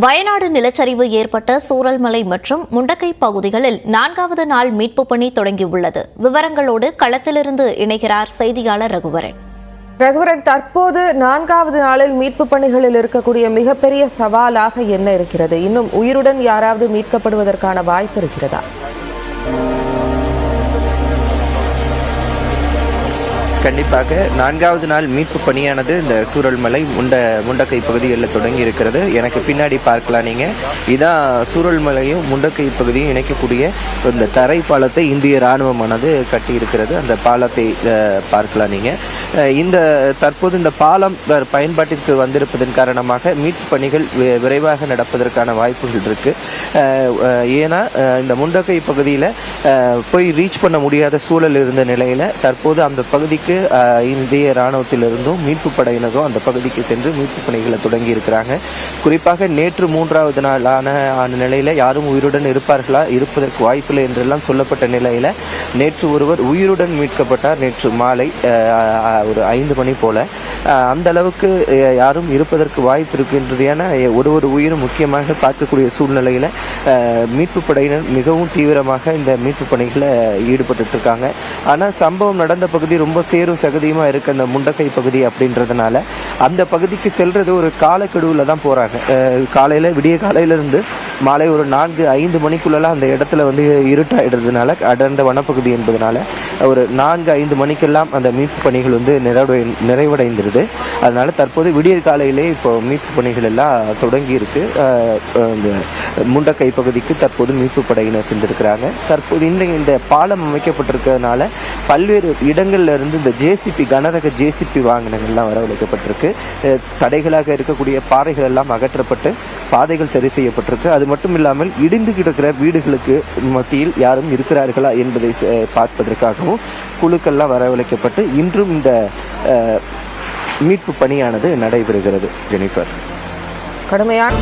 வயநாடு நிலச்சரிவு ஏற்பட்ட சூரல்மலை மற்றும் முண்டக்கை பகுதிகளில் 4வது நாள் மீட்புப் பணி தொடங்கியுள்ளது. விவரங்களோடு களத்திலிருந்து இணைகிறார் செய்தியாளர் ரகுவரன். தற்போது 4வது நாளில் மீட்பு பணிகளில் இருக்கக்கூடிய மிகப்பெரிய சவாலாக என்ன இருக்கிறது? இன்னும் உயிருடன் யாராவது மீட்கப்படுவதற்கான வாய்ப்பு இருக்கிறதா? கண்டிப்பாக 4வது நாள் மீட்பு பணியானது இந்த சூரல்மலை முண்டக்கை பகுதிகளில் தொடங்கி இருக்கிறது. எனக்கு பின்னாடி பார்க்கலாம் நீங்கள். இதான் சூரல்மலையும் முண்டக்கை பகுதியும் இணைக்கக்கூடிய இந்த தரை பாலத்தை இந்திய இராணுவமானது கட்டி இருக்கிறது. அந்த பாலத்தை பார்க்கலாம் நீங்கள். தற்போது இந்த பாலம் பயன்பாட்டிற்கு வந்திருப்பதன் காரணமாக மீட்பு பணிகள் விரைவாக நடப்பதற்கான வாய்ப்புகள் இருக்கு. ஏன்னா இந்த முண்டக்கை பகுதியில் போய் ரீச் பண்ண முடியாத சூழல் இருந்த நிலையில தற்போது அந்த பகுதிக்கு இந்திய இராணுவத்திலிருந்தும் மீட்பு படையினரும் அந்த பகுதிக்கு சென்று மீட்பு பணிகளை தொடங்கி இருக்கிறாங்க. குறிப்பாக நேற்று 3வது நாளான நிலையில யாரும் உயிருடன் இருப்பதற்கு வாய்ப்பில்லை என்றெல்லாம் சொல்லப்பட்ட நிலையில நேற்று ஒருவர் உயிருடன் மீட்கப்பட்டார். நேற்று மாலை ஒரு 5 மணி போல. அந்த அளவுக்கு யாரும் இருப்பதற்கு வாய்ப்பு இருக்கின்றது. ஏன்னா ஒரு உயிரும் முக்கியமாக பார்க்கக்கூடிய சூழ்நிலையில மீட்பு படையினர் மிகவும் தீவிரமாக இந்த மீட்பு பணிகளை ஈடுபட்டு இருக்காங்க. ஆனா சம்பவம் நடந்த பகுதி ரொம்ப சேரும் சகதியுமா இருக்கு அந்த முண்டக்கை பகுதி அப்படின்றதுனால அந்த பகுதிக்கு செல்றது ஒரு காலக்கெடுவுல தான் போறாங்க. விடிய காலையில இருந்து மாலை ஒரு 4-5 மணிக்குள்ளலாம் அந்த இடத்துல இருட்டாயிடுறதுனால அடர்ந்த வனப்பகுதி என்பதனால ஒரு 4-5 மணிக்கெல்லாம் அந்த மீட்பு பணிகள் நிறைவடைந்திருது. அதனால தற்போது விடிய காலையிலே இப்போ மீட்பு பணிகள் எல்லாம் தொடங்கி இருக்கு. முண்டக்கை பகுதிக்கு தற்போது மீட்பு படையினர் சென்றிருக்கிறாங்க. தற்போது இந்த பாலம் அமைக்கப்பட்டிருக்கிறதுனால பல்வேறு இடங்கள்ல இருந்து இந்த கனரக ஜேசிபி வாகனங்கள்லாம் வரவழைக்கப்பட்டிருக்கு. தடைகளாக இருக்கக்கூடிய பாறைகள் எல்லாம் அகற்றப்பட்டு பாதைகள் சரி செய்யப்பட்டிருக்கு. அது மட்டும் இல்லாமல் இடிந்து கிடக்கிற வீடுகளுக்கு மத்தியில் யாரும் இருக்கிறார்களா என்பதை பார்ப்பதற்காகவும் குழுக்கள்லாம் வரவழைக்கப்பட்டு இன்றும் இந்த மீட்பு பணியானது நடைபெறுகிறது. ஜெனிஃபர்.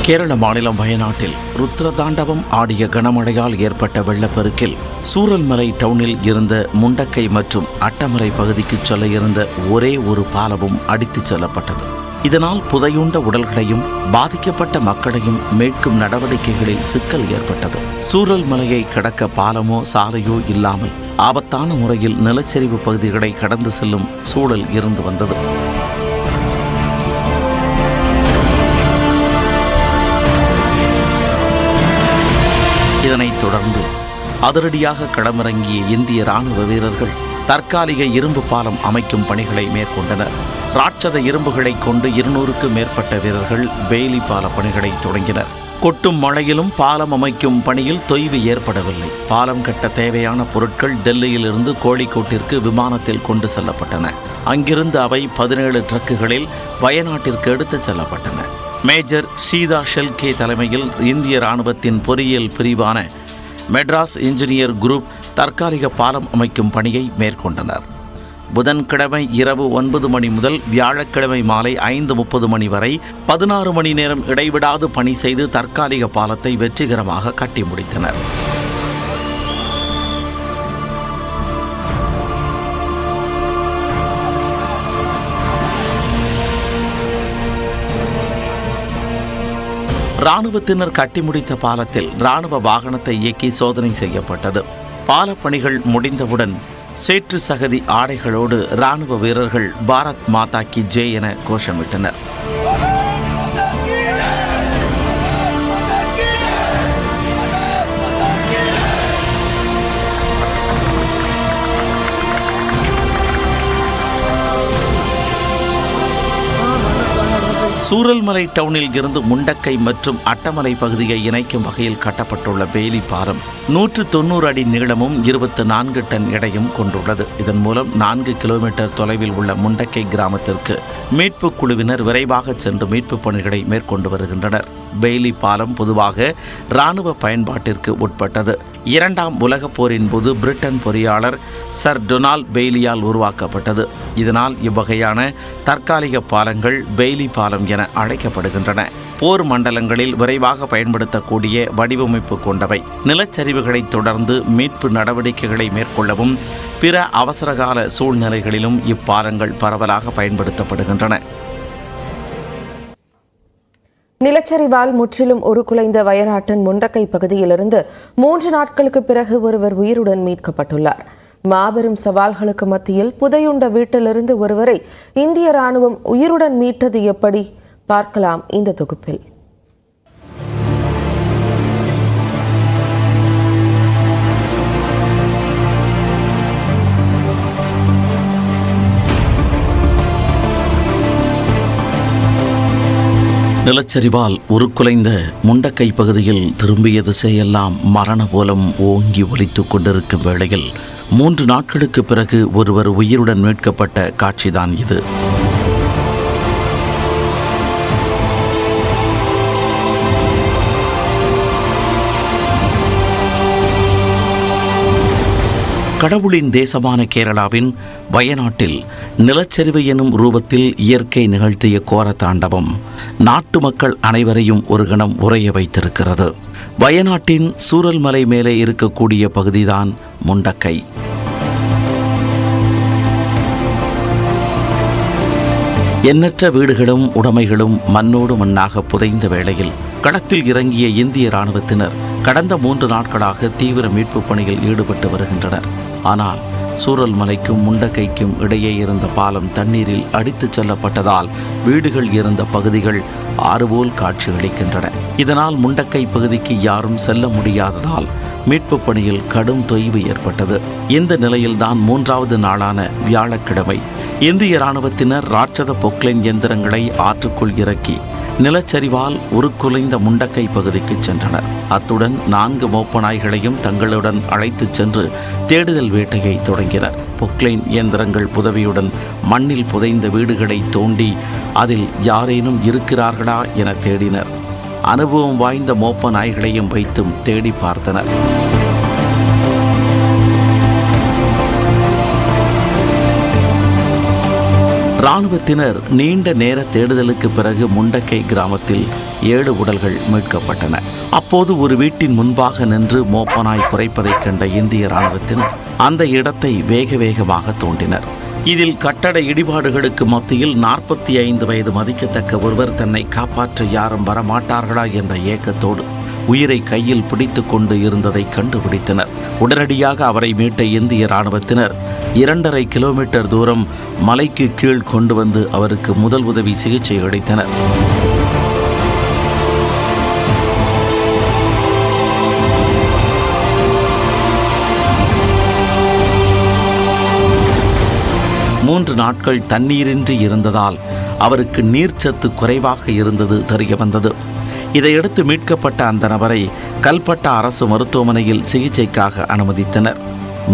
கேரள மாநிலம் வயநாட்டில் ருத்ரதாண்டவம் ஆடிய கனமழையால் ஏற்பட்ட வெள்ளப்பெருக்கில் சூரல்மலை டவுனில் இருந்த முண்டக்கை மற்றும் அட்டமலை பகுதிக்கு செல்ல இருந்த ஒரே ஒரு பாலமும் அடித்துச் செல்லப்பட்டது. இதனால் புதையுண்ட உடல்களையும் பாதிக்கப்பட்ட மக்களையும் மீட்கும் நடவடிக்கைகளில் சிக்கல் ஏற்பட்டது. சூரல்மலையை கடக்க பாலமோ சாலையோ இல்லாமல் ஆபத்தான முறையில் நிலச்சரிவு பகுதிகளை கடந்து செல்லும் சூழல் இருந்து வந்தது. இதனைத் தொடர்ந்து அதிரடியாக களமிறங்கிய இந்திய ராணுவ வீரர்கள் தற்காலிக இரும்பு பாலம் அமைக்கும் பணிகளை மேற்கொண்டனர். ராட்சத இரும்புகளை கொண்டு 200க்கும் மேற்பட்ட வீரர்கள் பெய்லி பால பணிகளை தொடங்கினர். கொட்டும் மழையிலும் பாலம் அமைக்கும் பணியில் தொய்வு ஏற்படவில்லை. பாலம் கட்ட தேவையான பொருட்கள் டெல்லியிலிருந்து கோழிக்கோட்டிற்கு விமானத்தில் கொண்டு செல்லப்பட்டன. அங்கிருந்து அவை 17 ட்ரக்குகளில் வயநாட்டிற்கு எடுத்துச் செல்லப்பட்டன. மேஜர் சீதா ஷெல்கே தலைமையில் இந்திய இராணுவத்தின் பொறியியல் பிரிவான மெட்ராஸ் இன்ஜினியர் குரூப் தற்காலிக பாலம் அமைக்கும் பணியை மேற்கொண்டனர். புதன்கிழமை இரவு 9 மணி முதல் வியாழக்கிழமை மாலை 5:30 மணி வரை 16 மணி நேரம் இடைவிடாது பணி செய்து தற்காலிக பாலத்தை வெற்றிகரமாக கட்டி முடித்தனர். இராணுவத்தினர் கட்டி முடித்த பாலத்தில் இராணுவ வாகனத்தை இயக்கி சோதனை செய்யப்பட்டது. பாலப்பணிகள் முடிந்தவுடன் சேற்று சகதி ஆடைகளோடு இராணுவ வீரர்கள் பாரத் மாதா கி ஜெய் என கோஷமிட்டனர். சூரல்மலை டவுனில் இருந்து முண்டக்கை மற்றும் அட்டமலை பகுதியை இணைக்கும் வகையில் கட்டப்பட்டுள்ள பெய்லி பாலம் 190 அடி நீளமும் 24 டன் எடையும் கொண்டுள்ளது. இதன் மூலம் 4 கிலோமீட்டர் தொலைவில் உள்ள முண்டக்கை கிராமத்திற்கு மீட்பு குழுவினர் விரைவாக சென்று மீட்பு பணிகளை மேற்கொண்டு வருகின்றனர். பெய்லி பாலம் பொதுவாக இராணுவ பயன்பாட்டிற்கு உட்பட்டது. 2ஆம் உலகப் போரின் போது பிரிட்டன் பொறியாளர் சர் டொனால்ட் பெய்லியால் உருவாக்கப்பட்டது. இதனால் இவ்வகையான தற்காலிக பாலங்கள் பெய்லி பாலம் என அழைக்கப்படுகின்றன. போர் மண்டலங்களில் விரைவாக பயன்படுத்தக்கூடிய வடிவமைப்பு கொண்டவை. நிலச்சரிவுகளை தொடர்ந்து மீட்பு நடவடிக்கைகளை மேற்கொள்ளவும் பிற அவசரகால சூழ்நிலைகளிலும் இப்பாலங்கள் பரவலாக பயன்படுத்தப்படுகின்றன. நிலச்சரிவால் முற்றிலும் உருக்குலைந்த வயநாட்டின் முண்டக்கை பகுதியிலிருந்து 3 நாட்களுக்கு பிறகு ஒருவர் உயிருடன் மீட்கப்பட்டுள்ளார். மாபெரும் சவால்களுக்கு மத்தியில் புதையுண்ட வீட்டிலிருந்து ஒருவரை இந்திய ராணுவம் உயிருடன் மீட்டது எப்படி பார்க்கலாம் இந்த தொகுப்பில். நிலச்சரிவால் உருக்குலைந்த முண்டக்கை பகுதியில் திரும்பிய திசையெல்லாம் மரண போலம் ஓங்கி ஒலித்துக் கொண்டிருக்கும் வேளையில் 3 நாட்களுக்கு பிறகு ஒருவர் உயிருடன் மீட்கப்பட்ட காட்சிதான் இது. கடவுளின் தேசமான கேரளாவின் வயநாட்டில் நிலச்சரிவு எனும் ரூபத்தில் இயற்கை நிகழ்த்திய கோர தாண்டவம் நாட்டு மக்கள் அனைவரையும் ஒரு கணம் உறைய வைத்திருக்கிறது. வயநாட்டின் சூரல்மலை மேலே இருக்கக்கூடிய பகுதிதான் முண்டக்கை. எண்ணற்ற வீடுகளும் உடைமைகளும் மண்ணோடு மண்ணாக புதைந்த வேளையில் களத்தில் இறங்கிய இந்திய இராணுவத்தினர் கடந்த 3 நாட்களாக தீவிர மீட்பு பணியில் ஈடுபட்டு வருகின்றனர். ஆனால் சூரல்மலைக்கும் முண்டக்கைக்கும் இடையே இருந்த பாலம் தண்ணீரில் அடித்துச் செல்லப்பட்டதால் வீடுகள் இருந்த பகுதிகள் ஆறுபோல் காட்சியளிக்கின்றன. இதனால் முண்டக்கை பகுதிக்கு யாரும் செல்ல முடியாததால் மீட்பு பணியில் கடும் தொய்வு ஏற்பட்டது. இந்த நிலையில்தான் 3வது நாளான வியாழக்கிழமை இந்திய இராணுவத்தினர் ராட்சத பொக்லைன் இயந்திரங்களை ஆற்றுக்குள் இறக்கி நிலச்சரிவால் உருக்குலைந்த முண்டக்கை பகுதிக்கு சென்றனர். அத்துடன் 4 மோப்ப நாய்களையும் தங்களுடன் அழைத்துச் சென்று தேடுதல் வேட்டையை தொடங்கினர். பொக்லைன் இயந்திரங்கள் உதவியுடன் மண்ணில் புதைந்த வீடுகளை தோண்டி அதில் யாரேனும் இருக்கிறார்களா என தேடினர். அனுபவம் வாய்ந்த மோப்ப நாய்களையும் வைத்தும் தேடி பார்த்தனர். இராணுவத்தினர் நீண்ட நேர தேடுதலுக்கு பிறகு முண்டக்கை கிராமத்தில் 7 உடல்கள் மீட்கப்பட்டன. அப்போது ஒரு வீட்டின் முன்பாக நின்று மோப்பனாய் குறைப்பதைக் கண்ட இந்திய இராணுவத்தினர் அந்த இடத்தை வேக வேகமாக தோண்டினர். இதில் கட்டட இடிபாடுகளுக்கு மத்தியில் 45 வயது மதிக்கத்தக்க ஒருவர் தன்னை காப்பாற்ற யாரும் வரமாட்டார்களா என்ற ஏக்கத்தோடு உயிரை கையில் பிடித்து கொண்டு இருந்ததை கண்டுபிடித்தனர். உடனடியாக அவரை மீட்ட இந்திய இராணுவத்தினர் 2.5 கிலோமீட்டர் தூரம் மலைக்கு கீழ் கொண்டு வந்து அவருக்கு முதல் உதவி சிகிச்சை அளித்தனர். மூன்று நாட்கள் தண்ணீரின்றி இருந்ததால் அவருக்கு நீர்ச்சத்து குறைவாக இருந்தது தெரிய வந்தது. இதையடுத்து மீட்கப்பட்ட அந்த நபரை கல்பட்டா அரசு மருத்துவமனையில் சிகிச்சைக்காக அனுமதித்தனர்.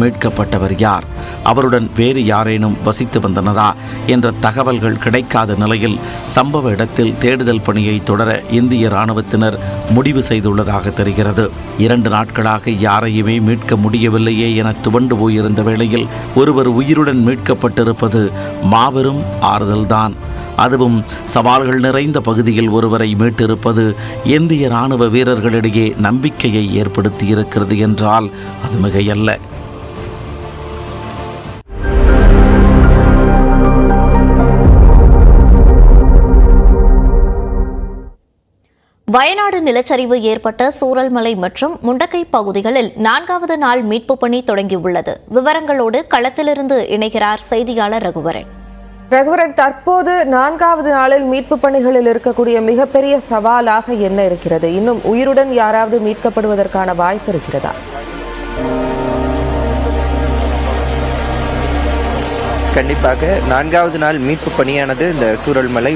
மீட்கப்பட்டவர் யார், அவருடன் வேறு யாரேனும் வசித்து வந்தனரா என்ற தகவல்கள் கிடைக்காத நிலையில் சம்பவ இடத்தில் தேடுதல் பணியை தொடர இந்திய இராணுவத்தினர் முடிவு செய்துள்ளதாக தெரிகிறது. 2 நாட்களாக யாரையுமே மீட்க முடியவில்லையே என துவண்டு போயிருந்த வேளையில் ஒருவர் உயிருடன் மீட்கப்பட்டிருப்பது மாபெரும் ஆறுதல்தான். அதுவும் சவால்கள் நிறைந்த பகுதியில் ஒருவரை மீட்டிருப்பது இந்திய இராணுவ வீரர்களிடையே நம்பிக்கையை ஏற்படுத்தியிருக்கிறது என்றால் அது மிகையல்ல. வயநாடு நிலச்சரிவு ஏற்பட்ட சூரல்மலை மற்றும் முண்டக்கை பகுதிகளில் 4வது நாள் மீட்பு பணி தொடங்கியுள்ளது. விவரங்களோடு களத்திலிருந்து இணைகிறார் செய்தியாளர் ரகுவரன். தற்போது 4வது நாளில் மீட்பு பணிகளில் இருக்கக்கூடிய மிகப்பெரிய சவாலாக என்ன இருக்கிறது? இன்னும் உயிருடன் யாராவது மீட்கப்படுவதற்கான வாய்ப்பு இருக்கிறதா? கண்டிப்பாக 4வது நாள் மீட்பு பணியானது இந்த சூரல்மலை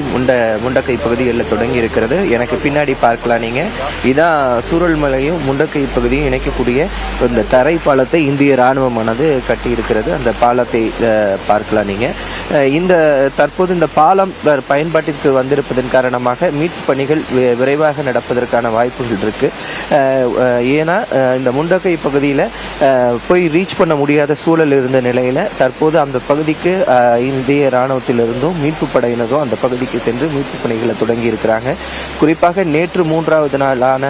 முண்டக்கை பகுதிகளில் தொடங்கி இருக்கிறது. எனக்கு பின்னாடி பார்க்கலாம் நீங்கள். இதான் சூரல்மலையும் முண்டக்கை பகுதியும் இணைக்கக்கூடிய இந்த தரை பாலத்தை இந்திய இராணுவமானது கட்டி இருக்கிறது. அந்த பாலத்தை பார்க்கலாம் நீங்கள். தற்போது இந்த பாலம் பயன்பாட்டிற்கு வந்திருப்பதன் காரணமாக மீட்பு பணிகள் விரைவாக நடப்பதற்கான வாய்ப்புகள் இருக்கு. ஏன்னா இந்த முண்டக்கை பகுதியில் போய் ரீச் பண்ண முடியாத சூழல் இருந்த நிலையில் தற்போது அந்த பகுதிக்கு இந்திய இராணுவத்திலிருந்தும் மீட்பு படையினரும் அந்த பகுதிக்கு சென்று மீட்பு பணிகளை தொடங்கி இருக்கிறாங்க. குறிப்பாக நேற்று 3வது நாளான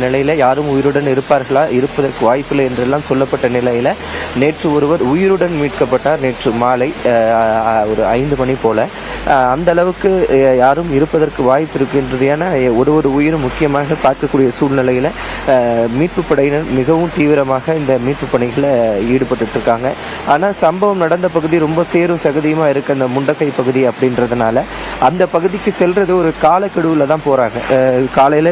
நிலையில யாரும் உயிருடன் இருப்பதற்கு வாய்ப்பில்லை என்றெல்லாம் சொல்லப்பட்ட நிலையில நேற்று ஒருவர் உயிருடன் மீட்கப்பட்டார். நேற்று மாலை ஒரு 5 மணி போல அந்த அளவுக்கு யாரும் இருப்பதற்கு வாய்ப்பு இருக்கின்றதையான ஒரு உயிரும் முக்கியமாக பார்க்கக்கூடிய சூழ்நிலையில் மீட்பு படையினர் மிகவும் தீவிரமாக இந்த மீட்பு பணிகளை ஈடுபட்டு இருக்காங்க. ஆனால் சம்பவம் நடந்த பகுதி ரொம்ப சேரும் சகதியுமாக இருக்க அந்த முண்டக்கை பகுதி அப்படின்றதுனால அந்த பகுதிக்கு செல்றது ஒரு காலக்கெடுவில் தான் போகிறாங்க.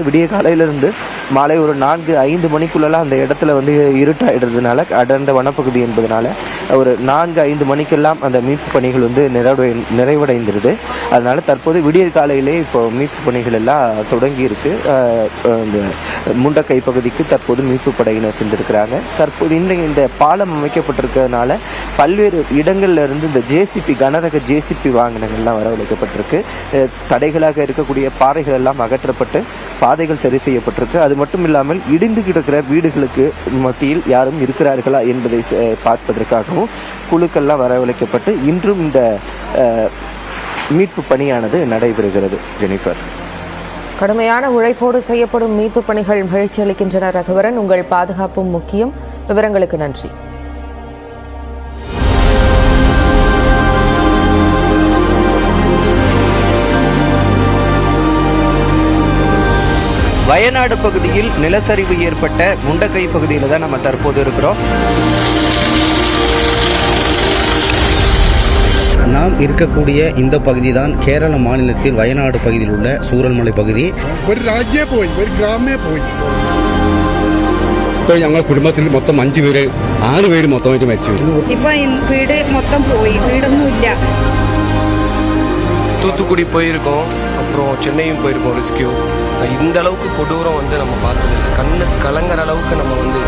விடிய காலையிலிருந்து மாலை ஒரு 4-5 மணிக்குள்ளெல்லாம் அந்த இடத்துல வந்து இருட்டாயிடுறதுனால அடர்ந்த வனப்பகுதி என்பதனால ஒரு 4-5 மணிக்கெல்லாம் அந்த மீட்பு பணிகள் வந்து நிறைவடைந்திருது. அதனால தற்போது விடிய காலையிலே இப்போ மீட்பு பணிகள் எல்லாம் தொடங்கி இருக்கு. இந்த முண்டக்கை பகுதிக்கு தற்போது மீட்பு படையினர் சென்றிருக்கிறாங்க. தற்போது இந்த பாலம் அமைக்கப்பட்டிருக்கிறதுனால பல்வேறு இடங்கள்ல இருந்து இந்த ஜேசிபி கனரக ஜேசிபி வாகனங்கள்லாம் வரவழைக்கப்பட்டிருக்கு. தடைகளாக இருக்கக்கூடிய பாறைகள் எல்லாம் அகற்றப்பட்டு பாதைகள் சரி செய்யப்பட்டிருக்கு. அது மட்டும் இல்லாமல் இடிந்து கிடக்கிற வீடுகளுக்கு மத்தியில் யாரும் இருக்கிறார்களா என்பதை பார்ப்பதற்காகவும் குழுக்கள்லாம் வரவழைக்கப்பட்டு இன்றும் இந்த மீட்பு பணியானது நடைபெறுகிறது. ஜெனிஃபர், கடுமையான உழைப்போடு செய்யப்படும் மீட்பு பணிகள் மகிழ்ச்சி அளிக்கின்றன. ரகுவரன், உங்கள் பாதுகாப்பும் முக்கியம். விவரங்களுக்கு நன்றி. வயநாடு பகுதியில் நிலச்சரிவு ஏற்பட்ட முண்டக்கை பகுதியில் தான் நம்ம தற்போது இருக்கிறோம். நாம் இருக்கக்கூடிய இந்த பகுதி தான் കേരള മാநிலത്തിൽ വയനാട് പകുതിയിൽ ഉള്ള സൂരൽമല പകുതി. ഒരു രാജ്യമേ പോയി, ഒരു ഗ്രാമേ പോയി. ഇപ്പോൾ ഞങ്ങൾ കുടുംബത്തിൽ മൊത്തം 5 പേര് 6 പേര് മൊത്തമായിട്ട് മരിച്ചു. ഇപ്പൊ വീട് മൊത്തം പോയി, വീടൊന്നുമില്ല. தூத்துக்குடி போயிருக்கோம், அப்புறம் சென்னையும் போயிருக்கோம் ரெஸ்கியூ. இந்த அளவுக்கு கொடூரம் வந்து நம்ம பார்த்ததில்லை. கண்ணு கலங்குற அளவுக்கு நம்ம வந்து